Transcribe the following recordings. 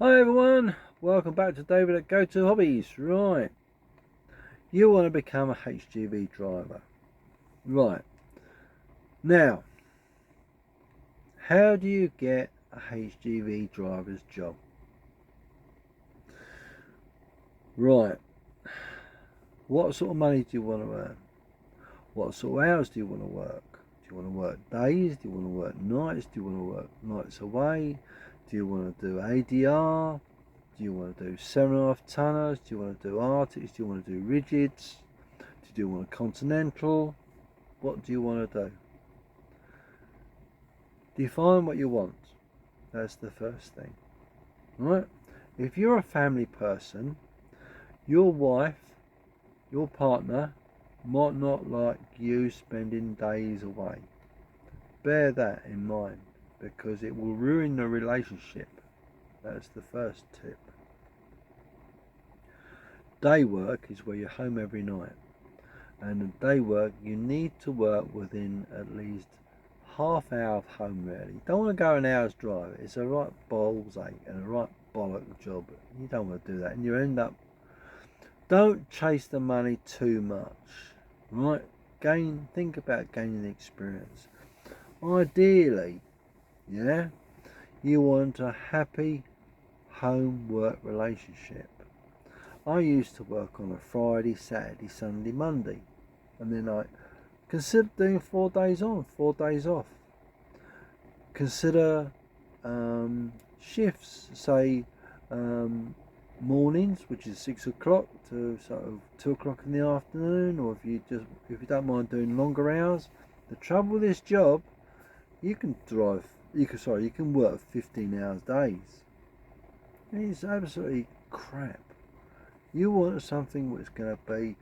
Hi everyone, welcome back to David at Go To Hobbies. Right, you want to become a HGV driver. Right, now, how do you get a HGV driver's job? Right, what sort of money do you want to earn? What sort of hours do you want to work? Do you want to work days? Do you want to work nights? Do you want to work nights away? Do you want to do ADR? Do you want to do 7.5 tonners? Do you want to do Arctics? Do you want to do rigids? Do you want a continental? What do you want to do? Define what you want. That's the first thing. Right? If you're a family person, your wife, your partner, might not like you spending days away. Bear that in mind because it will ruin the relationship. That's the first tip. Day work is where you're home every night. And the day work, you need to work within at least half hour of home really. You don't want to go an hour's drive. It's a right balls ache and a right bollock job. You don't want to do that. And you end up, don't chase the money too much. Right? Think about gaining experience. Ideally, yeah, you want a happy home work relationship. I used to work on a Friday, Saturday, Sunday, Monday. And then I consider doing 4 days on, 4 days off. Consider shifts, say mornings, which is 6 o'clock to sort of 2 o'clock in the afternoon, or if you don't mind doing longer hours. The trouble with this job, you can work 15 hours days. It's absolutely crap. You want something that's going to be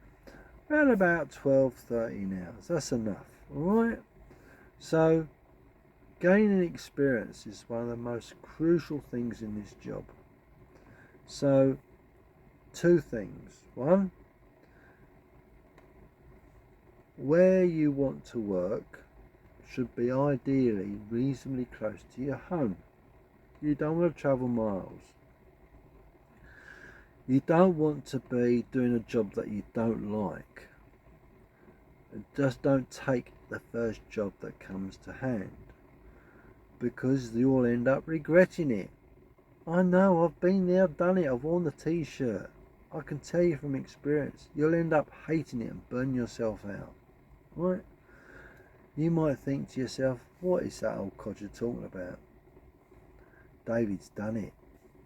around about 12, 13 hours. That's enough, alright? So, gaining experience is one of the most crucial things in this job. So, 2 things. One, where you want to work should be ideally reasonably close to your home. You don't want to travel miles. You don't want to be doing a job that you don't like. Just don't take the first job that comes to hand, because you'll end up regretting it. I know, I've been there, I've done it, I've worn the t-shirt. I can tell you from experience, you'll end up hating it and burn yourself out. Right? You might think to yourself, what is that old codger talking about? David's done it.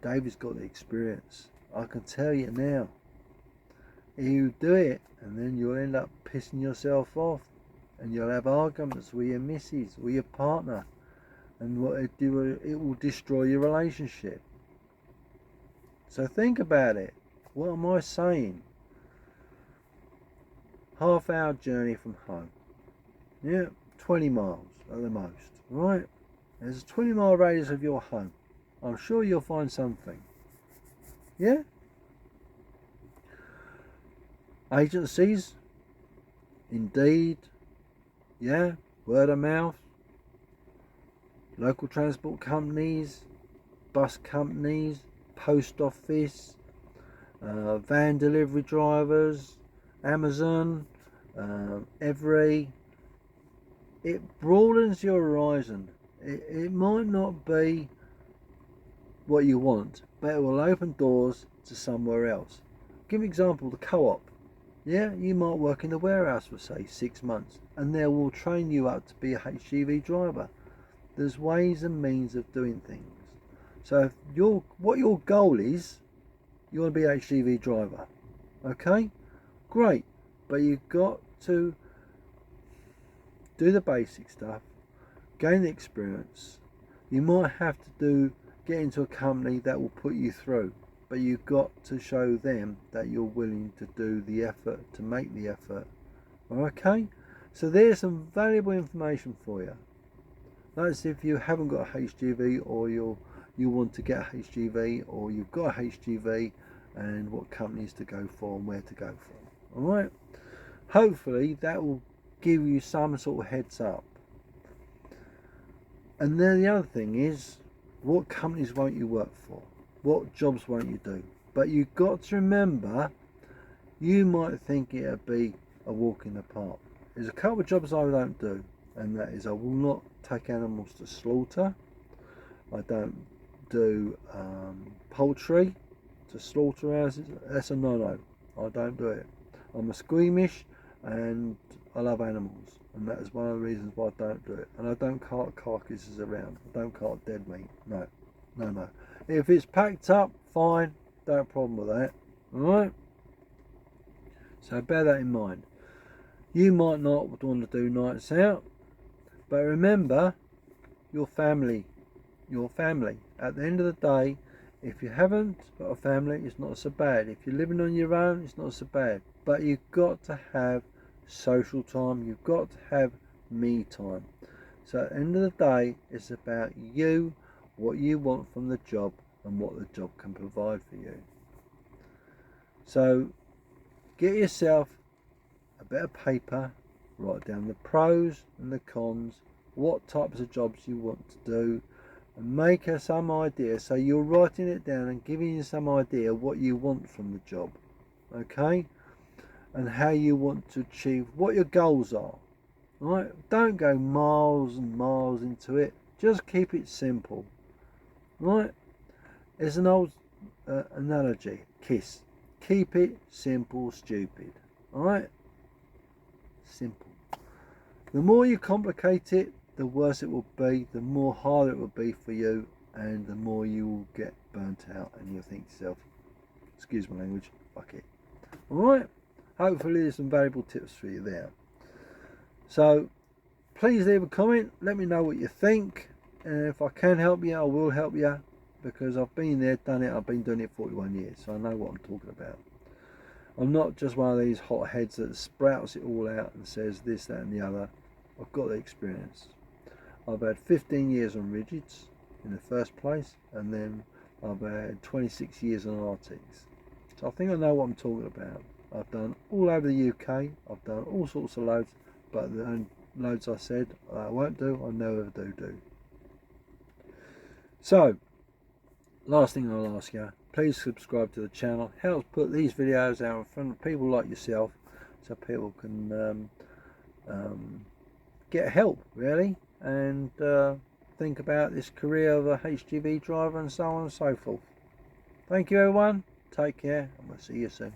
David's got the experience. I can tell you now. You do it and then you'll end up pissing yourself off and you'll have arguments with your missus or your partner, and what it do, it will destroy your relationship. So think about it. What am I saying? Half-hour journey from home. Yeah, 20 miles at the most, right? There's a 20-mile radius of your home. I'm sure you'll find something. Yeah? Agencies, Indeed, yeah, word of mouth, local transport companies, bus companies, post office, van delivery drivers, Amazon, Every. It broadens your horizon. It might not be what you want, but it will open doors to somewhere else. Give an example, the co-op. Yeah, you might work in the warehouse for say 6 months and they will train you up to be a HGV driver. There's ways and means of doing things. So if what your goal is, you want to be a HGV driver. Okay? Great. But you've got to do the basic stuff, gain the experience. You might have to get into a company that will put you through. But you've got to show them that you're willing to do the effort, to make the effort. Okay? So there's some valuable information for you. That's if you haven't got a HGV, or you want to get a HGV, or you've got a HGV, and what companies to go for and where to go for. Alright? Hopefully that will give you some sort of heads up. And then the other thing is, what companies won't you work for? What jobs won't you do? But you've got to remember, you might think it'd be a walk in the park. There's a couple of jobs I don't do, and that is I will not take animals to slaughter. I don't do poultry to slaughterhouses. That's a no-no. I don't do it. I'm a squeamish and I love animals, and that is one of the reasons why I don't do it. And I don't cart carcasses around. I don't cart dead meat. No, no, no. If it's packed up, fine. Don't problem with that. Alright? So bear that in mind. You might not want to do nights out, but remember, your family. Your family. At the end of the day, if you haven't got a family, it's not so bad. If you're living on your own, it's not so bad. But you've got to have social time. You've got to have me time. So at the end of the day, it's about you, what you want from the job, and what the job can provide for you. So get yourself a bit of paper, write down the pros and the cons, what types of jobs you want to do, and make some idea. So you're writing it down and giving you some idea what you want from the job, okay, and how you want to achieve, what your goals are. Right? Don't go miles and miles into it. Just keep it simple. Right? It's an old analogy. KISS. Keep it simple, stupid. Alright? Simple. The more you complicate it, the worse it will be, the more harder it will be for you, and the more you will get burnt out, and you'll think to yourself, excuse my language, fuck it. Alright? Hopefully there's some valuable tips for you there. So please leave a comment, let me know what you think, and if I can help you, I will help you, because I've been there, done it. I've been doing it 41 years, so I know what I'm talking about. I'm not just one of these hotheads that sprouts it all out and says this, that and the other. I've got the experience. I've had 15 years on rigids in the first place, and then I've had 26 years on RTs. So I think I know what I'm talking about. I've done all over the UK, I've done all sorts of loads, but the loads I said I won't do, I never do. So, last thing I'll ask you, please subscribe to the channel. Helps put these videos out in front of people like yourself, so people can get help, really, and think about this career of a HGV driver and so on and so forth. Thank you everyone, take care, and we'll see you soon.